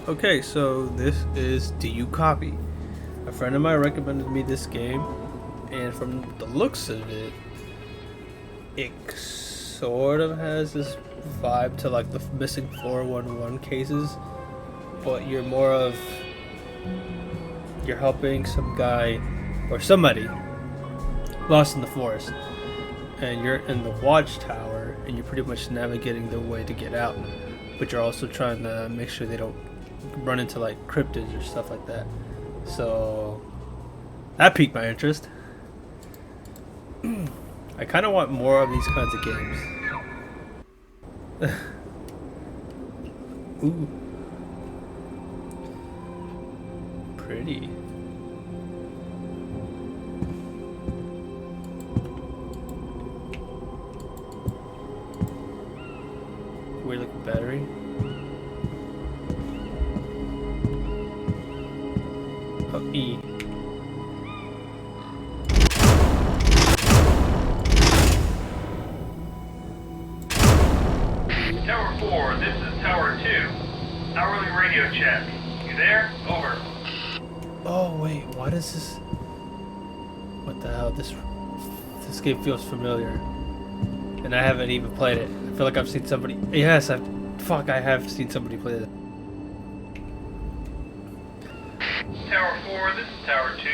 Okay, so this is Do You Copy? A friend of mine recommended me this game, and from the looks of it, it sort of has this vibe to like the missing 411 cases, but you're helping some guy or somebody lost in the forest, and you're in the watchtower, and you're pretty much navigating the way to get out, but you're also trying to make sure they don't run into like cryptids or stuff like that. So that piqued my interest. I kind of want more of these kinds of games. Ooh, pretty. Weird looking battery. Oh, E. Tower 4, this is Tower 2. Hourly radio check. You there? Over. Oh wait, why does this? What the hell? This game feels familiar, and I haven't even played it. I feel like I've seen somebody. Yes, I have seen somebody play this. Tower 4, this is Tower 2.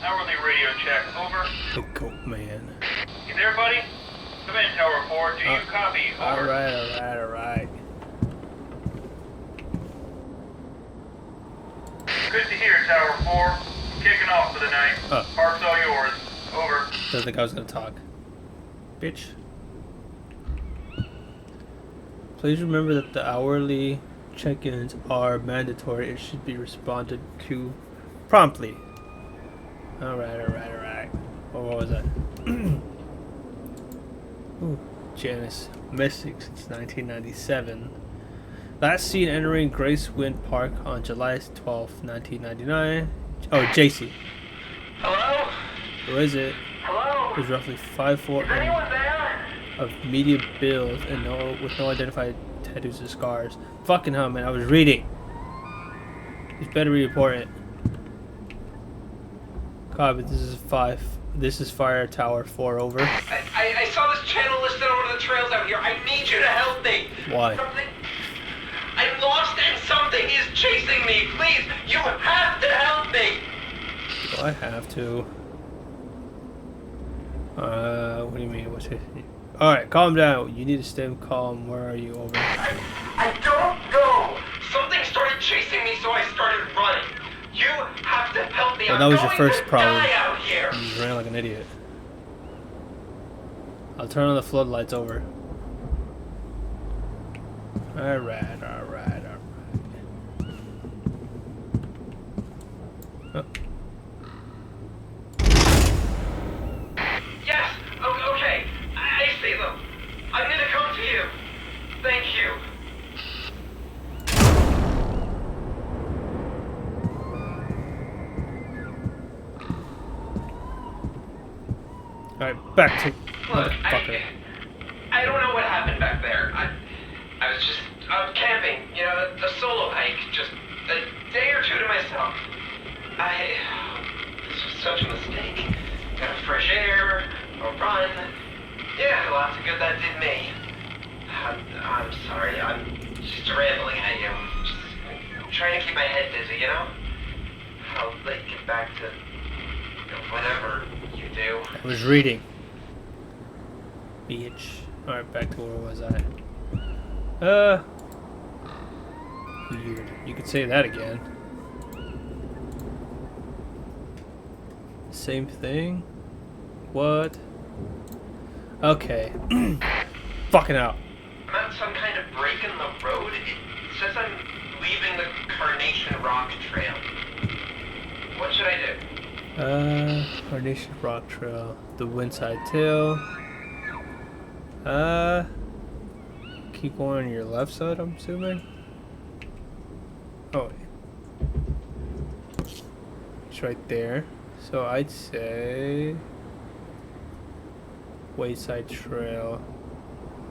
Hourly radio check. Over. The goat man. You there, buddy? Come in, Tower 4. Do you copy? Over. Alright. Good to hear, Tower 4. Kicking off for the night. Park's all yours. Over. Didn't think I was gonna talk. Bitch. Please remember that the hourly check-ins are mandatory. It should be responded to promptly. Alright. What was that? Ooh, Janice. Missing since 1997. Last seen entering Gracewind Park on July 12th, 1999. Oh, JC. Hello? Who is it? Hello? Who's roughly 5'4" Is anyone there? of medium build and with no identified tattoos or scars. Fucking hell, man! I was reading. You better report it. Copy. This is Fire Tower 4. Over. I saw this channel listed on one of the trails out here. I need you to help me. Why? I'm lost and something is chasing me. Please, you have to help me. Do I have to? What do you mean? What's it? Alright, calm down. You need to stay calm. Where are you? Over. I don't know. Something started chasing me, so I started running. You have to help me. Well, that was your first I'm problem. going to die out here. You just ran like an idiot. I'll turn on the floodlights. Over. Alright. Oh. Yes. Okay. I see them. I'm gonna come to you. Thank you. Alright, back to Look, motherfucker. I don't know what happened back there. I was just camping, you know, a solo hike, just a day or two to myself. This was such a mistake. Got fresh air, a run. Yeah, lots of good that did me. I'm sorry, I'm just rambling at you. I'm trying to keep my head busy, you know? I'll let you get back to whatever you do. I was reading. Bitch. Alright, back to where was I? Weird. You could say that again. Same thing? What? Okay. Fucking out. I'm at some kind of break in the road. It says I'm leaving the Carnation Rock Trail. What should I do? Carnation Rock Trail. The Windside Tail. Keep going on your left side, I'm assuming? Oh. It's right there. So I'd say Wayside Trail.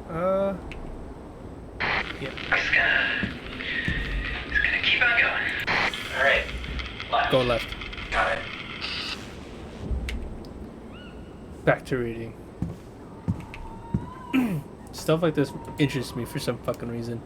Yeah. Just gonna keep on left. Go left. Got it. Back to reading. Stuff like this interests me for some fucking reason.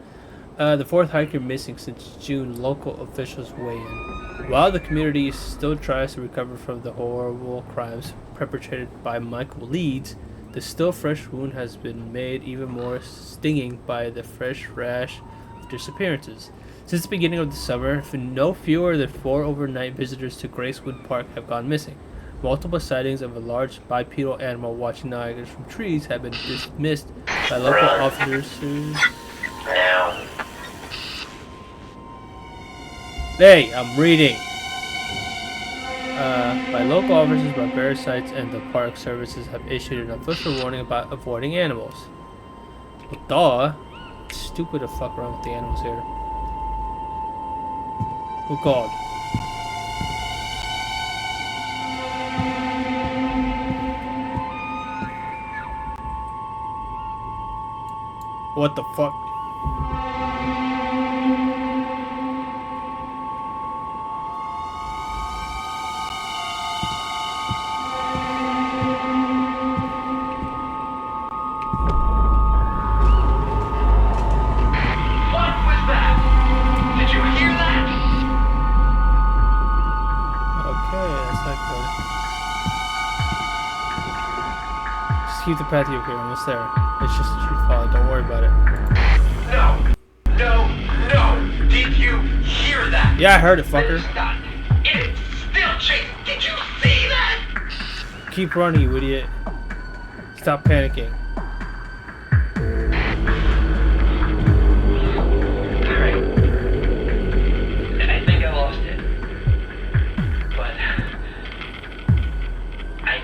The fourth hiker missing since June, local officials weigh in. While the community still tries to recover from the horrible crimes perpetrated by Michael Leeds, the still fresh wound has been made even more stinging by the fresh rash of disappearances. Since the beginning of the summer, no fewer than 4 overnight visitors to Gracewood Park have gone missing. Multiple sightings of a large bipedal animal watching Niagara from trees have been dismissed by local officers. Now. Hey, I'm reading. By local officers, barbaric sites, and the park services have issued an official warning about avoiding animals. Well, duh. It's stupid to fuck around with the animals here. Oh god. What the fuck? What was that? Did you hear that? Okay, that's not good. Just keep the path you okay, almost there. It's just a tree fall, don't worry about it. No. No. No. Did you hear that? Yeah, I heard it, fucker. It's not. It's still chasing. Did you see that? Keep running, you idiot. Stop panicking. Alright. I think I lost it. But I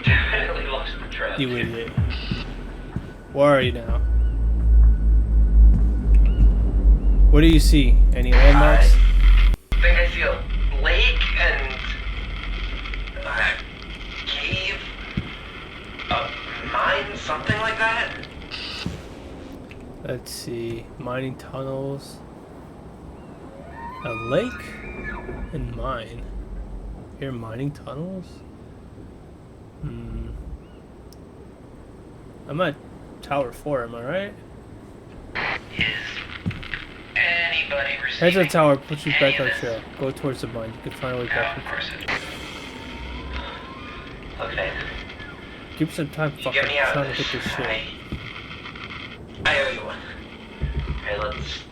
definitely lost the trail. You idiot. Where are you now? What do you see? Any landmarks? I think I see a lake and a cave, a mine, something like that. Let's see. Mining tunnels. A lake and mine. Here, mining tunnels? I'm at Tower 4, am I right? Is anybody Head to the receiving tower, put you back any on of the trail. Go towards the mine. You can find a way back. person? Look, man. Give me some time, You fucker. get me I'm out trying of to this. get this shit. I owe you one. Alright, let's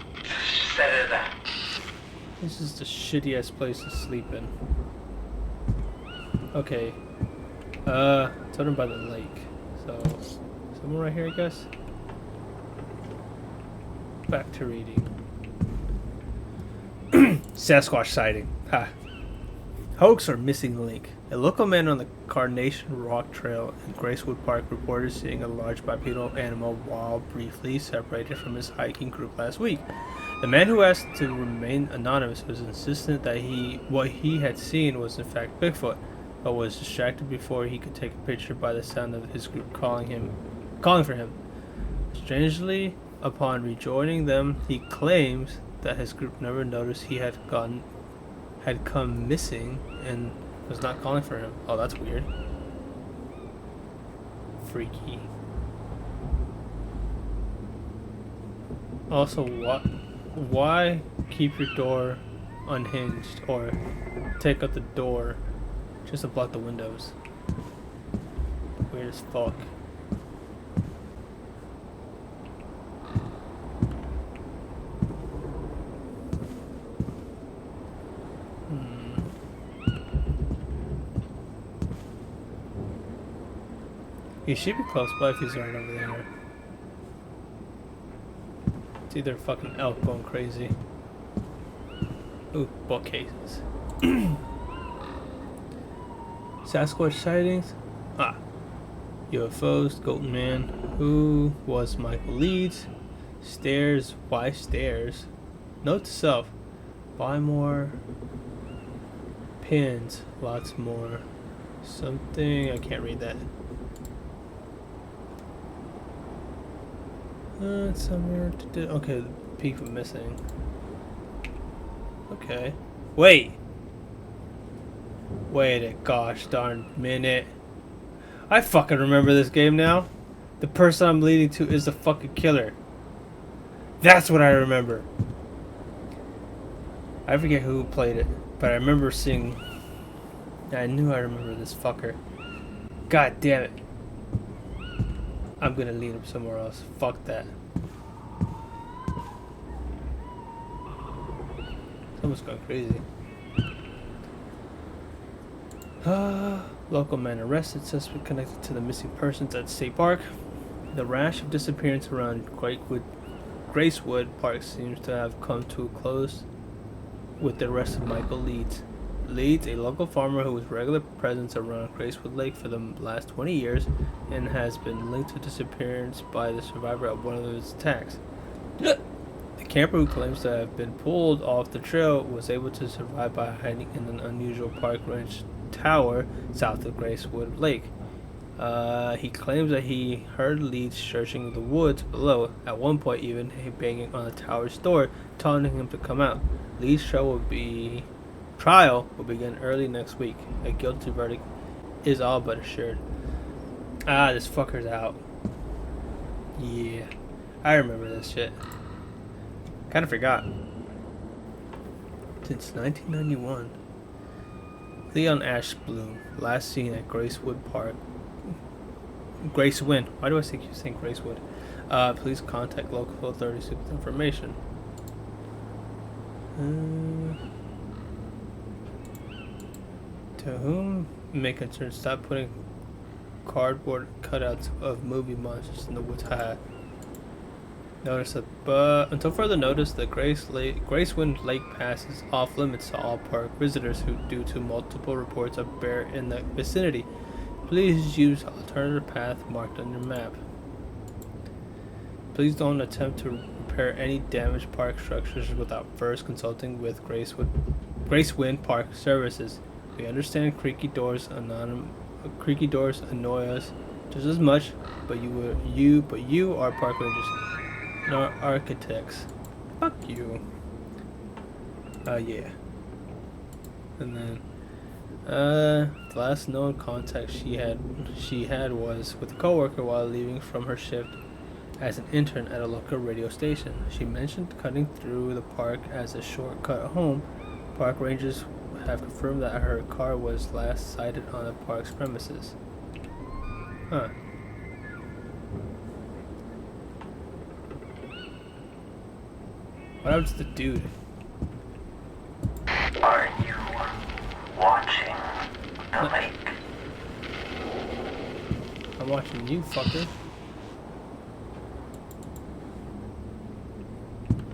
set it at that. This is the shittiest place to sleep in. Okay. Told him by the lake. So, somewhere right here, I guess. Back to reading. Sasquatch sighting. Ha. Hoax or missing link. A local man on the Carnation Rock Trail in Gracewood Park reported seeing a large bipedal animal while briefly separated from his hiking group last week. The man who asked to remain anonymous was insistent that what he had seen was in fact Bigfoot, but was distracted before he could take a picture by the sound of his group calling for him. Strangely, upon rejoining them, he claims that his group never noticed he had come missing and was not calling for him. Oh, that's weird. Freaky. Also, why keep your door unhinged or take out the door just to block the windows? Weird as fuck. He should be close by if he's right over there. It's either fucking elk going crazy. Ooh, bookcases. Sasquatch sightings? Ah. UFOs, Goat Man. Who was Michael Leeds? Stairs. Why stairs? Note to self. Buy more. Pins. Lots more. Something. I can't read that. Somewhere to do. Okay, the peak of missing. Okay. Wait! Wait a gosh darn minute. I fucking remember this game now. The person I'm leading to is the fucking killer. That's what I remember. I forget who played it, but I remember seeing... I knew I remember this fucker. God damn it. I'm gonna lead him somewhere else. Fuck that. Someone's going crazy. Local man arrested, suspect connected to the missing persons at State Park. The rash of disappearance around Gracewood Park seems to have come to a close with the arrest of Michael Leeds. Leeds, a local farmer who was regular presence around Gracewood Lake for the last 20 years and has been linked to disappearance by the survivor of one of those attacks. The camper who claims to have been pulled off the trail was able to survive by hiding in an unusual park ranch tower south of Gracewood Lake. He claims that he heard Leeds searching the woods below, at one point even banging on the tower's door, taunting him to come out. Leeds' trial will begin early next week. A guilty verdict is all but assured. This fucker's out. Yeah, I remember this shit. Kinda forgot. Since 1991. Leon Ashbloom, last seen at Gracewood Park. Gracewind. Why do I keep saying Gracewood? Please contact local authorities with information. To whom may concern, stop putting cardboard cutouts of movie monsters in the woods. Haha. Notice that, but until further notice, the Gracewind Lake Pass is off limits to all park visitors who, due to multiple reports of bear in the vicinity. Please use alternative path marked on your map. Please don't attempt to repair any damaged park structures without first consulting with Gracewind Park Services. We understand creaky doors annoy us just as much, but you are park rangers, not architects. Fuck you. Yeah. And then the last known contact she had was with a coworker while leaving from her shift as an intern at a local radio station. She mentioned cutting through the park as a shortcut home. Park rangers have confirmed that her car was last sighted on the park's premises. Huh. What happened to the dude? Are you watching the lake? I'm watching you, fucker.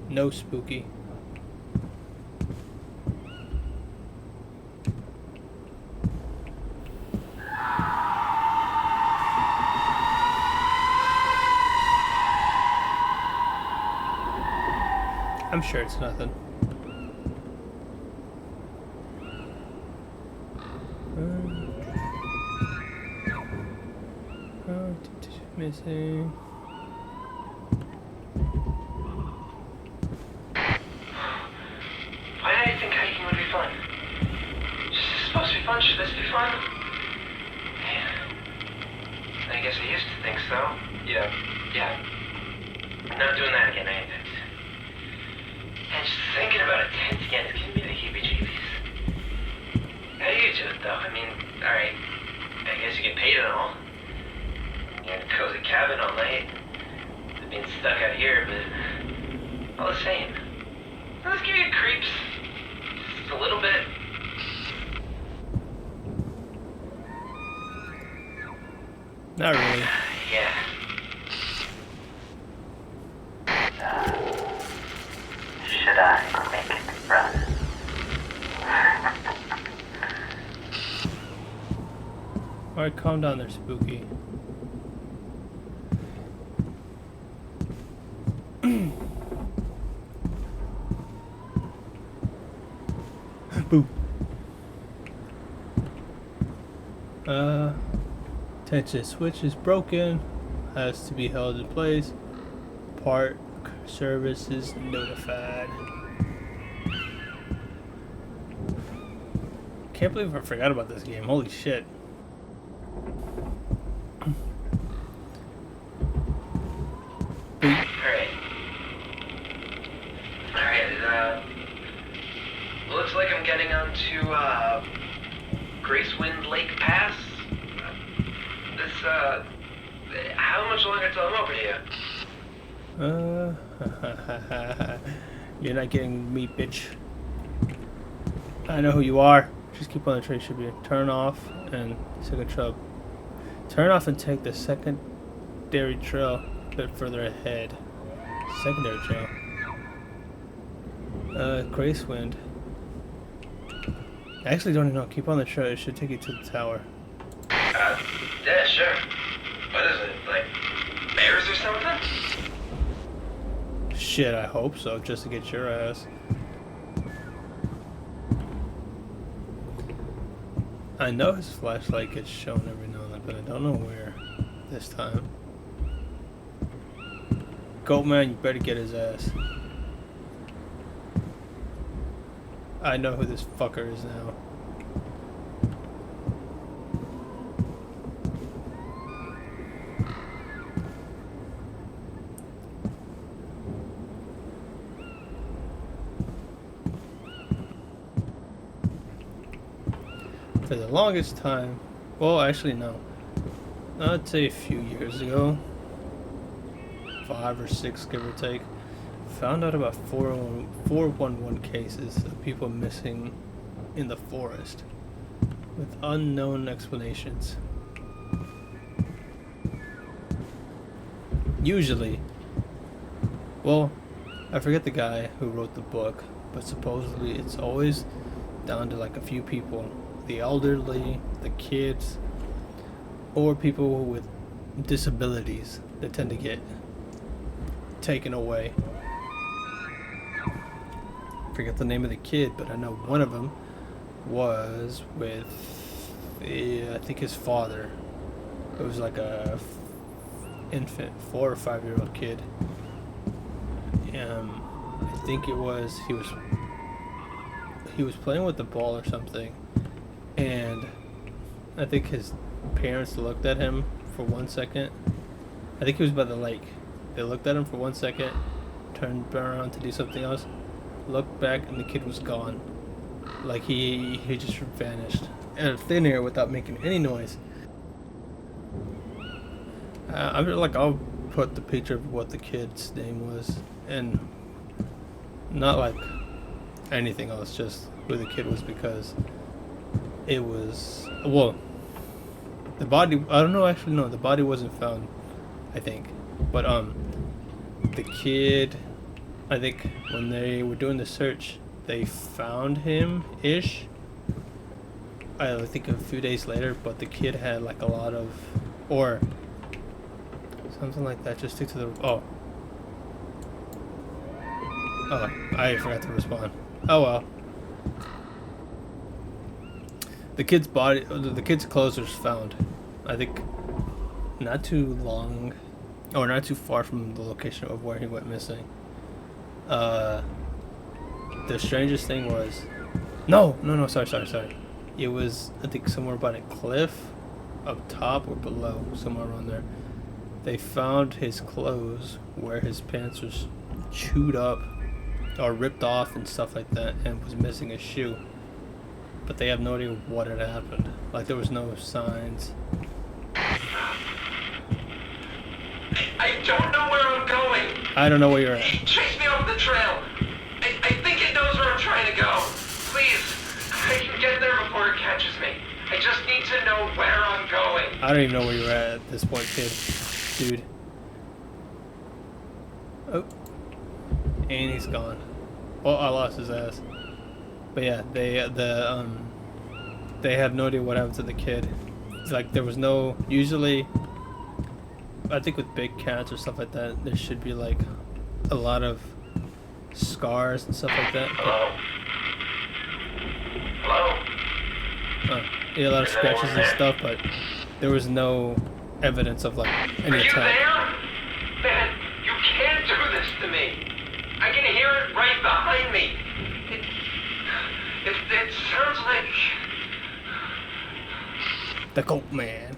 No, Spooky. I'm sure it's nothing. Missing. Why did I think hiking would be fun? Is this supposed to be fun? Should this be fun? Yeah. I guess I used to think so. Yeah. I'm not doing that again, ain't it? And just thinking about a tent again is giving me the heebie-jeebies. How do you do it, though? I mean, alright, I guess you get paid and all. You're in a cozy cabin all night. Being stuck out here, but all the same. Let's give you creeps. Just a little bit. Not really. Yeah. Should I make it run? Alright, calm down there, Spooky. Boo. Tension switch is broken. Has to be held in place. Park services notified. can't believe I forgot about this game. Holy shit. Alright. Alright, looks like I'm getting onto, Gracewind Lake Pass. How much longer till I'm over here? You're not getting me, bitch. I know who you are. Just keep on the train. Should be turn off and second trail. Turn off and take the secondary trail a bit further ahead. Secondary trail. Gracewind. I actually don't know. Keep on the trail. It should take you to the tower. Yeah, sure. What is it? Like, bears or something? Shit, I hope so, just to get your ass. I know his flashlight gets shown every now and then, but I don't know where this time. Goatman, you better get his ass. I know who this fucker is now. For the longest time, well, actually no, I'd say a few years ago, 5 or 6 give or take, found out about 411 cases of people missing in the forest with unknown explanations. Usually, well, I forget the guy who wrote the book, but supposedly it's always down to like a few people. The elderly, the kids, or people with disabilities that tend to get taken away. Forget the name of the kid, but I know one of them was with, I think his father. It was like a infant, 4 or 5 year old kid. I think it was he was playing with the ball or something. And I think his parents looked at him for 1 second. I think he was by the lake. They looked at him for 1 second, turned around to do something else, looked back, and the kid was gone. Like he just vanished out of thin air without making any noise. I'll put the picture of what the kid's name was, and not like anything else, just who the kid was, because it was, well, the body, I don't know, actually no, the body wasn't found, I think, but the kid, I think when they were doing the search, they found him-ish, I think a few days later, but the kid had like a lot of, or something like that, just stick to the, oh, I forgot to respond, oh well. The kid's body, the kid's clothes was found, I think, not too long, or not too far from the location of where he went missing. The strangest thing was, sorry. It was, I think, somewhere by a cliff, up top or below, somewhere around there. They found his clothes where his pants was chewed up, or ripped off and stuff like that, and was missing a shoe. But they have no idea what had happened. Like, there was no signs. I don't know where I'm going. I don't know where you're at. He chased me off the trail. I think it knows where I'm trying to go. Please, I can get there before it catches me. I just need to know where I'm going. I don't even know where you're at this point, kid. Dude. Oh. And he's gone. Well, I lost his ass. But yeah, they have no idea what happened to the kid. It's like, there was no, usually, I think with big cats or stuff like that, there should be like a lot of scars and stuff like that. Hello? Hello? Yeah, a lot of scratches and stuff, but there was no evidence of like any Are you attack. there? Man, you can't do this to me. I can hear it right behind me. It sounds like The Goat Man.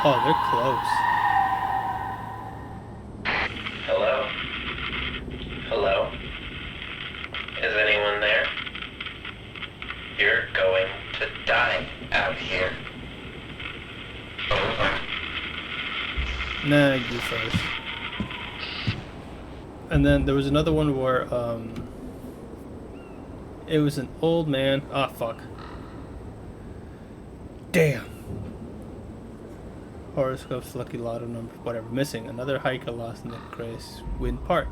Oh, they're close. Hello? Hello? Is anyone there? You're going to die out here. Over. Nah, you first. And then there was another one where it was an old man. Ah, fuck. Damn. Horoscope's lucky lotto number, whatever. Missing. Another hiker lost in the Gracewind Park.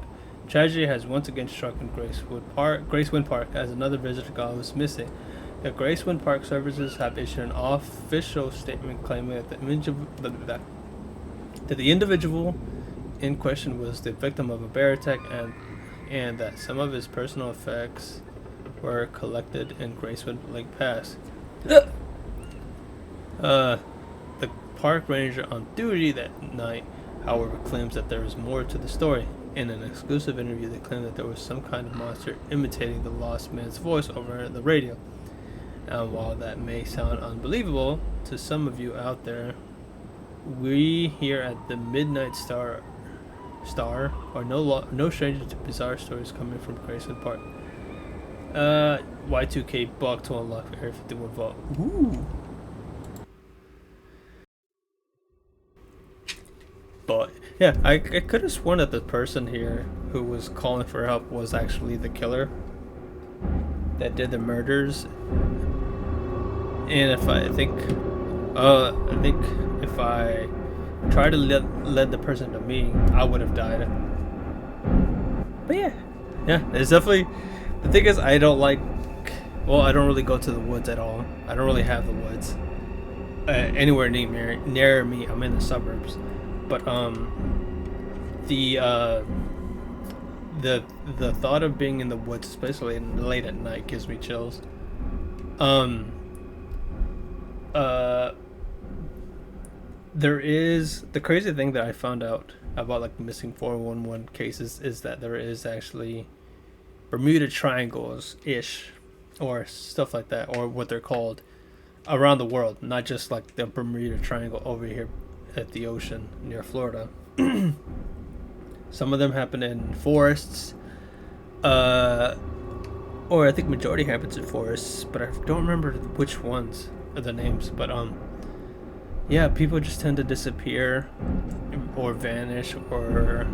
Tragedy has once again struck in Gracewind Park as another visitor goes missing. The Gracewind Park services have issued an official statement claiming that the individual in question was the victim of a bear attack and that some of his personal effects were collected in Gracewind Lake Pass. The park ranger on duty that night, however, claims that there is more to the story. In an exclusive interview, they claim that there was some kind of monster imitating the lost man's voice over the radio. And while that may sound unbelievable to some of you out there, we here at the Midnight Star are no stranger to bizarre stories coming from Gracewind Park. Y2K buck to unlock Area 51 vault. Ooh. But yeah, I could have sworn that the person here who was calling for help was actually the killer that did the murders. And if I think if I tried to lead the person to me, I would have died. But yeah, it's definitely. The thing is, I don't really go to the woods at all. I don't really have the woods anywhere near me. I'm in the suburbs. But the thought of being in the woods, especially late at night, gives me chills. There is the crazy thing that I found out about like missing 411 cases is that there is actually Bermuda Triangles ish or stuff like that, or what they're called around the world, not just like the Bermuda Triangle over here at the ocean near Florida. Some of them happen in forests, or I think majority happens in forests, but I don't remember which ones are the names. But yeah, people just tend to disappear or vanish or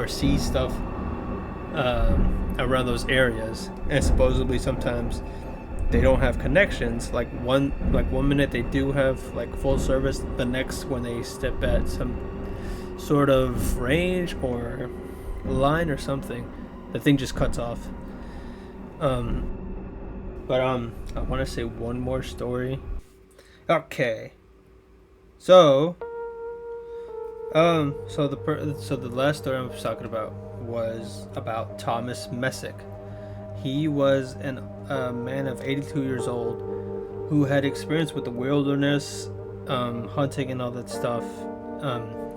see stuff around those areas, and supposedly sometimes they don't have connections. Like one minute they do have like full service, the next when they step at some sort of range or line or something, the thing just cuts off. But I want to say one more story. Okay. So the last story I'm talking about was about Thomas Messick. He was a man of 82 years old who had experience with the wilderness, hunting and all that stuff,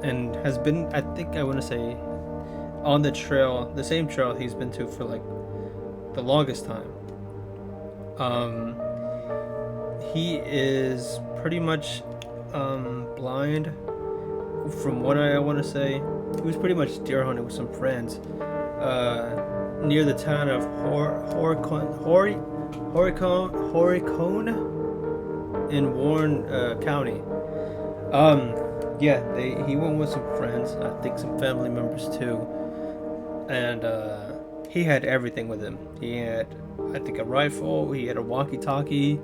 and has been, I want to say, on the trail, the same trail he's been to for like the longest time. He is pretty much blind. From what I want to say, he was pretty much deer hunting with some friends near the town of Horicone in Warren County. He went with some friends, I think some family members too, and he had everything with him. He had, I think, a rifle, he had a walkie-talkie,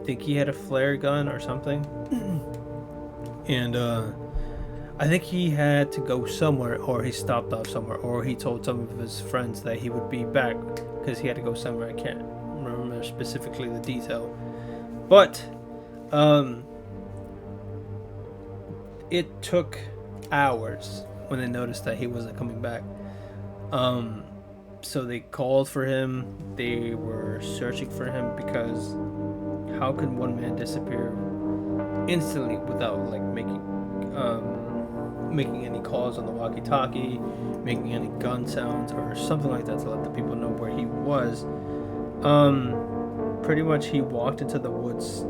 I think he had a flare gun or something, and I think he had to go somewhere, or he stopped off somewhere, or he told some of his friends that he would be back because he had to go somewhere. I can't remember specifically the detail, but it took hours when they noticed that he wasn't coming back. So they called for him. They were searching for him because how can one man disappear instantly without like making making any calls on the walkie-talkie, making any gun sounds or something like that to let the people know where he was. Pretty much he walked into the woods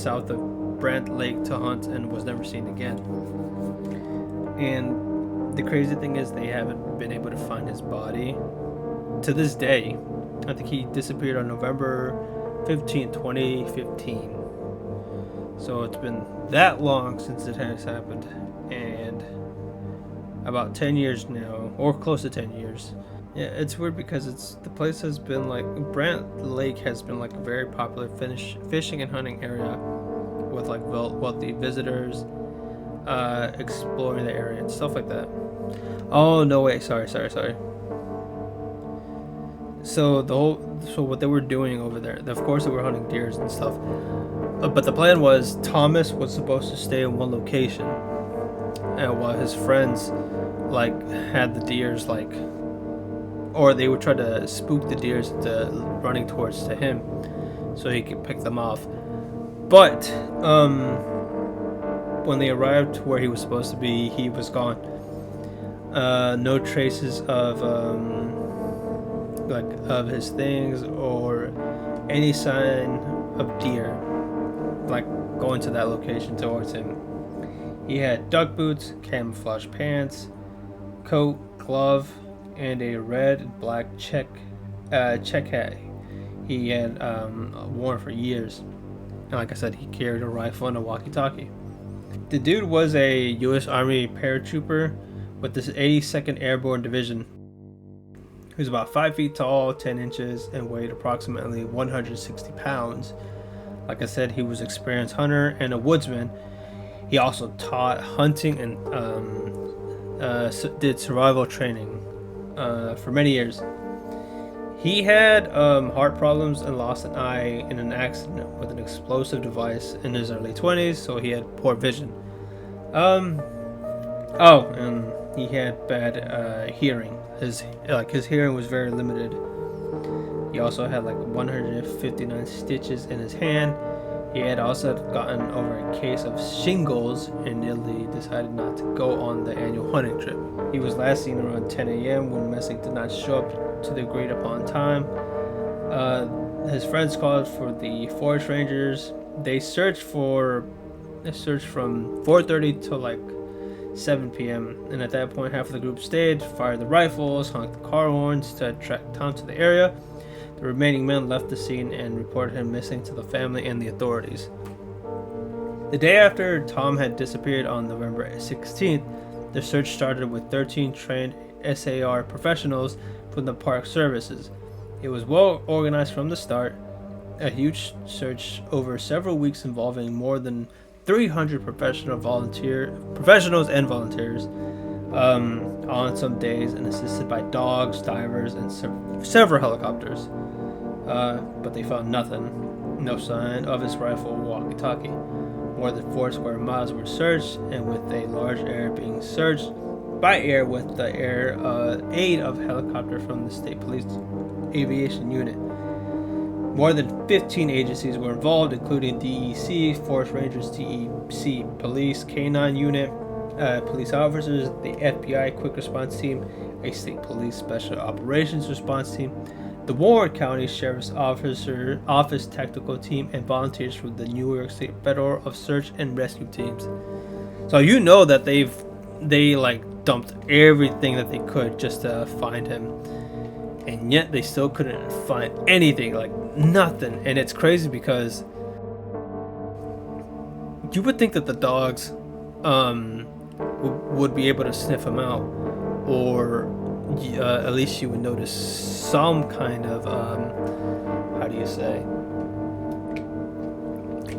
south of Brant Lake to hunt and was never seen again. And the crazy thing is they haven't been able to find his body to this day. I think he disappeared on November 15, 2015. So it's been that long since it has happened, and about 10 years now, or close to 10 years. Yeah, it's weird because the place has been like, Brant Lake has been like a very popular fishing and hunting area with like wealthy visitors exploring the area and stuff like that. Oh no, wait, sorry. So what they were doing over there, of course they were hunting deers and stuff, but the plan was Thomas was supposed to stay in one location, and while his friends like had the deers like, or they would try to spook the deers to running towards to him so he could pick them off. But when they arrived to where he was supposed to be, he was gone. No traces of of his things or any sign of deer like going to that location towards him. He had duck boots, camouflage pants, coat, glove, and a red and black check hat he had worn for years. And like I said, he carried a rifle and a walkie-talkie. The dude was a U.S. Army paratrooper with the 82nd Airborne Division. He was about 5 feet tall, 10 inches, and weighed approximately 160 pounds. Like I said, he was an experienced hunter and a woodsman. He also taught hunting and did survival training for many years. He had heart problems and lost an eye in an accident with an explosive device in his early 20s, so he had poor vision. And he had bad hearing. His hearing was very limited. He also had like 159 stitches in his hand. He had also gotten over a case of shingles and nearly decided not to go on the annual hunting trip. He was last seen around 10 a.m. when Messick did not show up to the agreed upon time. His friends called for the forest rangers. They searched from 4:30 to like 7 p.m. and at that point half of the group stayed, fired the rifles, honked the car horns to attract Tom to the area. The remaining men left the scene and reported him missing to the family and the authorities. The day after Tom had disappeared on November 16th, the search started with 13 trained SAR professionals from the Park Services. It was well organized from the start, a huge search over several weeks involving more than 300 professionals and volunteers on some days, and assisted by dogs, divers, and several helicopters. But they found nothing. No sign of his rifle or walkie-talkie. More than 4 square miles were searched, and with a large area being searched by air with the aid of helicopter from the State Police Aviation Unit. More than 15 agencies were involved, including DEC, Forest Rangers, TEC Police, K-9 Unit, police officers, the FBI Quick Response Team, a State Police Special Operations Response Team, the Warren County Sheriff's Office Tactical Team, and volunteers from the New York State Federal of Search and Rescue Teams. So you know that they dumped everything that they could just to find him. And yet they still couldn't find anything, like nothing. And it's crazy because you would think that the dogs would be able to sniff him out, or at least you would notice some kind of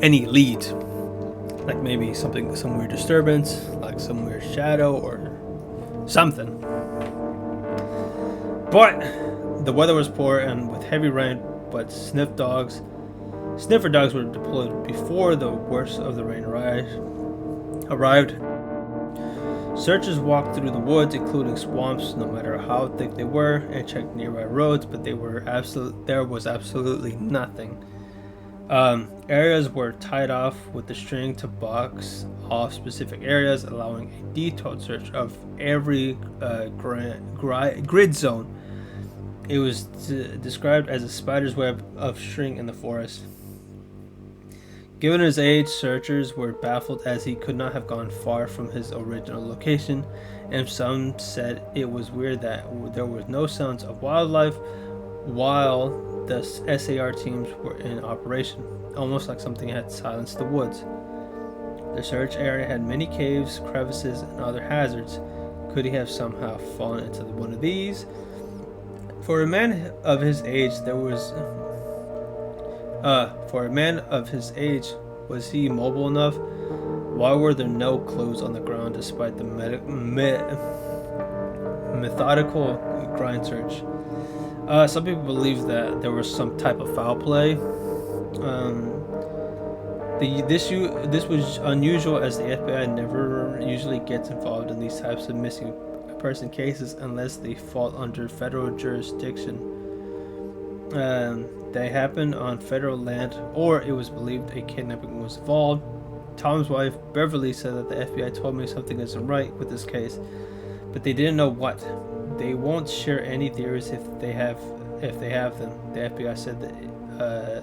any leads, like maybe some weird disturbance, like some weird shadow or something. But the weather was poor and with heavy rain, but sniffer dogs were deployed before the worst of the rain arrived. Searchers walked through the woods, including swamps, no matter how thick they were, and checked nearby roads, but there was absolutely nothing. Areas were tied off with the string to box off specific areas, allowing a detailed search of every grid zone. It was described as a spider's web of string in the forest. Given his age, searchers were baffled as he could not have gone far from his original location, and some said it was weird that there were no sounds of wildlife while the SAR teams were in operation, almost like something had silenced the woods. The search area had many caves, crevices, and other hazards. Could he have somehow fallen into one of these? For a man of his age, was he mobile enough? Why were there no clothes on the ground despite the methodical grind search? Some people believe that there was some type of foul play. This was unusual as the FBI never usually gets involved in these types of missing person cases unless they fall under federal jurisdiction. They happened on federal land, or it was believed a kidnapping was involved. Tom's wife, Beverly, said that the FBI told me something isn't right with this case, but they didn't know what. They won't share any theories if they have them. The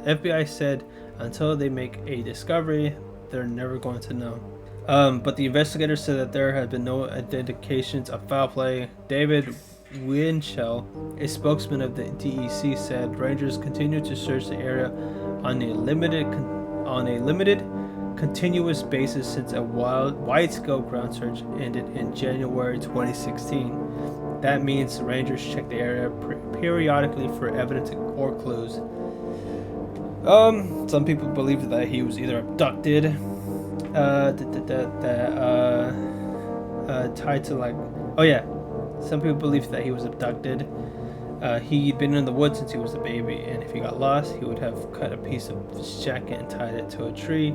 FBI said until they make a discovery, they're never going to know. But the investigators said that there had been no indications of foul play. David Winchell, a spokesman of the DEC, said Rangers continued to search the area on a limited, continuous basis since a wide-scale ground search ended in January 2016. That means Rangers checked the area periodically for evidence or clues. Some people believe that he was either abducted, tied to some people believe that he was abducted. He'd been in the woods since he was a baby, and if he got lost, he would have cut a piece of his jacket and tied it to a tree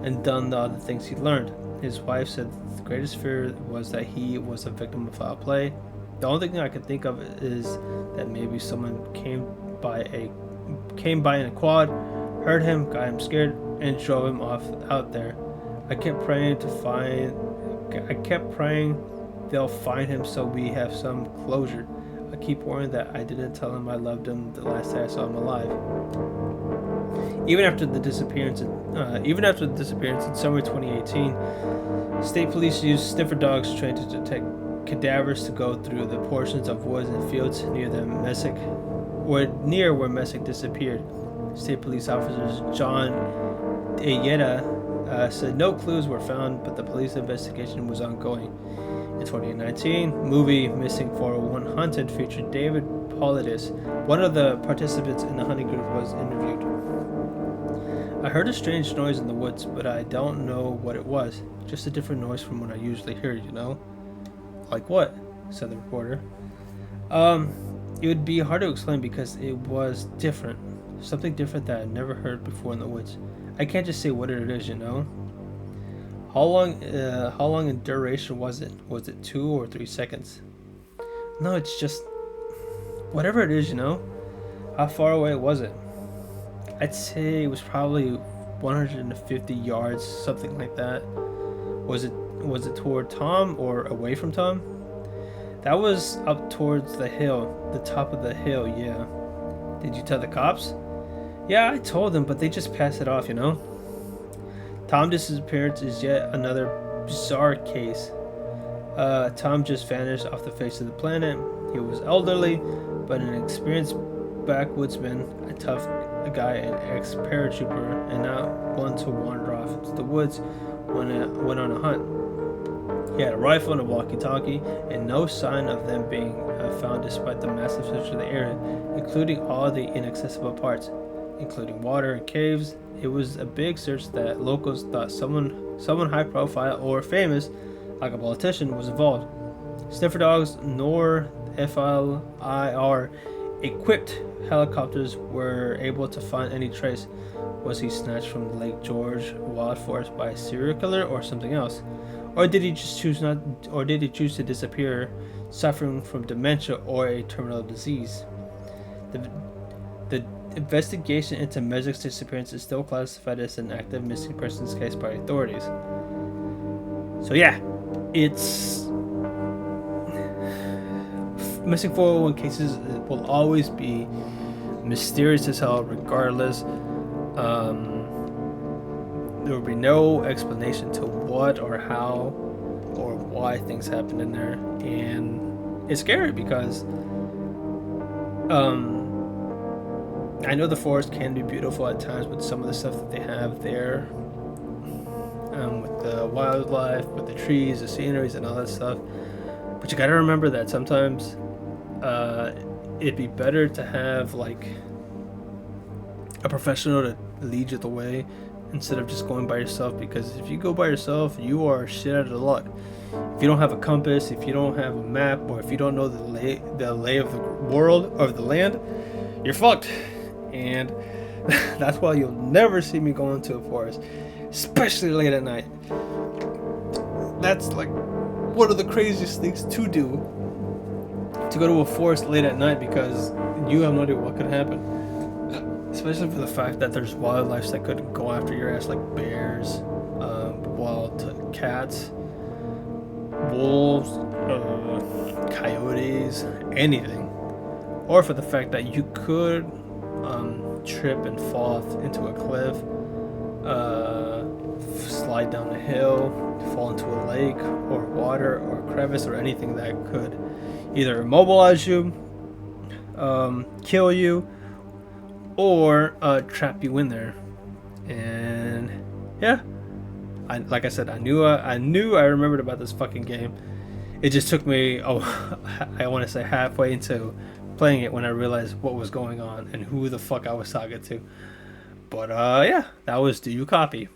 and done the other things he learned. His wife said the greatest fear was that he was a victim of foul play. The only thing I could think of is that maybe someone came by in a quad, heard him, got him scared, and drove him off out there. I kept praying they'll find him so we have some closure. I keep worrying that I didn't tell him I loved him the last time I saw him alive. Even after the disappearance in summer 2018, state police used sniffer dogs trained to detect cadavers to go through the portions of woods and fields near where Messick disappeared. State police officers John Ayeta said no clues were found, but the police investigation was ongoing. In 2019, movie Missing 401 Hunted featured David Paulides. One of the participants in the hunting group was interviewed. I heard a strange noise in the woods, but I don't know what it was. Just a different noise from what I usually hear, you know? Like what? Said the reporter. It would be hard to explain because it was different. Something different that I'd never heard before in the woods. I can't just say what it is, you know? How long in duration was it? Was it 2 or 3 seconds? No, it's just whatever it is, you know? How far away was it? I'd say it was probably 150 yards, something like that. Was it toward Tom or away from Tom? That was up towards the hill, the top of the hill, yeah. Did you tell the cops? Yeah, I told them, but they just passed it off, you know? Tom's disappearance is yet another bizarre case. Tom just vanished off the face of the planet. He was elderly, but an experienced backwoodsman, a tough guy, an ex-paratrooper, and not one to wander off into the woods when went on a hunt. He had a rifle and a walkie-talkie, and no sign of them being found despite the massive search of the area, including all the inaccessible parts, including water and caves. It was a big search that locals thought someone high profile or famous, like a politician, was involved. Sniffer dogs nor FLIR equipped helicopters were able to find any trace. Was he snatched from the Lake George wild forest by a serial killer or something else? Or did he choose to disappear, suffering from dementia or a terminal disease? The investigation into Mezek's disappearance is still classified as an active missing persons case by authorities. So yeah, it's missing 401 cases will always be mysterious as hell, regardless. There will be no explanation to what or how or why things happen in there, and it's scary because I know the forest can be beautiful at times with some of the stuff that they have there, with the wildlife, with the trees, the sceneries, and all that stuff. But you gotta remember that sometimes it'd be better to have like a professional to lead you the way instead of just going by yourself, because if you go by yourself, you are shit out of luck. If you don't have a compass, if you don't have a map, or if you don't know the lay of the world, of the land, you're fucked. And that's why you'll never see me go into a forest, especially late at night. That's like one of the craziest things to do, to go to a forest late at night, because you have no idea what could happen. Especially for the fact that there's wildlife that could go after your ass, like bears, wild cats, wolves, coyotes, anything. Or for the fact that you could trip and fall off into a cliff, slide down a hill, fall into a lake or water or crevice or anything that could either immobilize you, kill you, or trap you in there. And yeah, like I said, I knew I remembered about this fucking game. It just took me, I want to say halfway into playing it when I realized what was going on and who the fuck I was talking to. But yeah, that was Do You Copy?